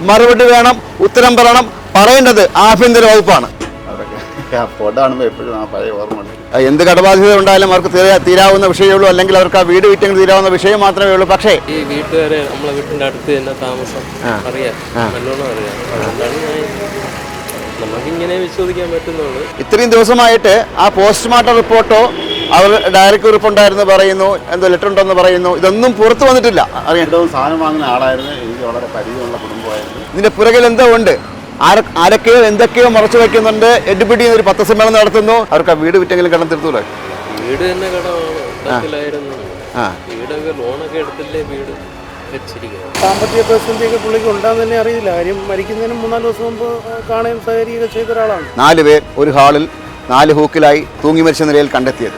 മറുപടി വേണം, ഉത്തരം പറയണം. പറയേണ്ടത് ആഭ്യന്തര വകുപ്പാണ്. എന്ത് കടബാധ്യത ഉണ്ടായാലും അവർക്ക് തീരാവുന്ന വിഷയമുള്ളൂ, അല്ലെങ്കിൽ അവർക്ക് ആ വീട് വിറ്റെങ്കിൽ തീരാവുന്ന വിഷയം മാത്രമേ ഉള്ളൂ. പക്ഷേ ഈ വീട്ടുകാരെ നമ്മളെ വീട്ടിന്റെ അടുത്ത് തന്നെ താമസം അറിയാം, നല്ലോണം അറിയാം. അതുകൊണ്ടാണ് നമുക്കിങ്ങനെ വിശ്വസിക്കാൻ പറ്റുന്നുള്ളൂ. ഇത്രയും ദിവസമായിട്ട് ആ പോസ്റ്റ്മോർട്ടം റിപ്പോർട്ടോ അവർ ഡയറക്റ്റ് കുറിപ്പുണ്ടായിരുന്നു പറയുന്നു, എന്തോ ലെറ്റർ ഉണ്ടെന്ന് പറയുന്നു, ഇതൊന്നും പുറത്തു വന്നിട്ടില്ല. അറിയാം, സാധനം വാങ്ങുന്ന ആളായിരുന്നു, എനിക്ക് വളരെ പരിചയമുള്ള കുടുംബമായിരുന്നു. ഇതിന്റെ പുറകിൽ എന്തോ ഉണ്ട്, ആരൊക്കെയോ എന്തൊക്കെയോ മറച്ചു വയ്ക്കുന്നുണ്ട്. എഡ്ബിഡി ഒരു പത്രസമ്മേളനം നടത്തുന്നു. അവർക്ക് ആ വീട് വിറ്റെങ്കിലും കടം തീർത്തൂടെ? വീട് തന്നെ കടമായിരുന്നു. വീടൊക്കെ ലോണൊക്കെ എടുത്തില്ലേ വീട് വെച്ചിരിക്കുന്നത്. സാമ്പത്തിക പ്രതിസന്ധിയൊക്കെ പുള്ളിക്ക് ഉണ്ടാകുന്ന തന്നെ അറിയില്ല. കാര്യം മരിക്കുന്നതിന് 3-4 ദിവസം മുമ്പ് കാണുകയും സഹകരിക്കുകയൊക്കെ ചെയ്ത ഒരാളാണ്. 4 പേർ ഒരു ഹാളിൽ 4 ഹൂക്കിലായി തൂങ്ങി മരിച്ച നിലയിൽ കണ്ടെത്തിയത്.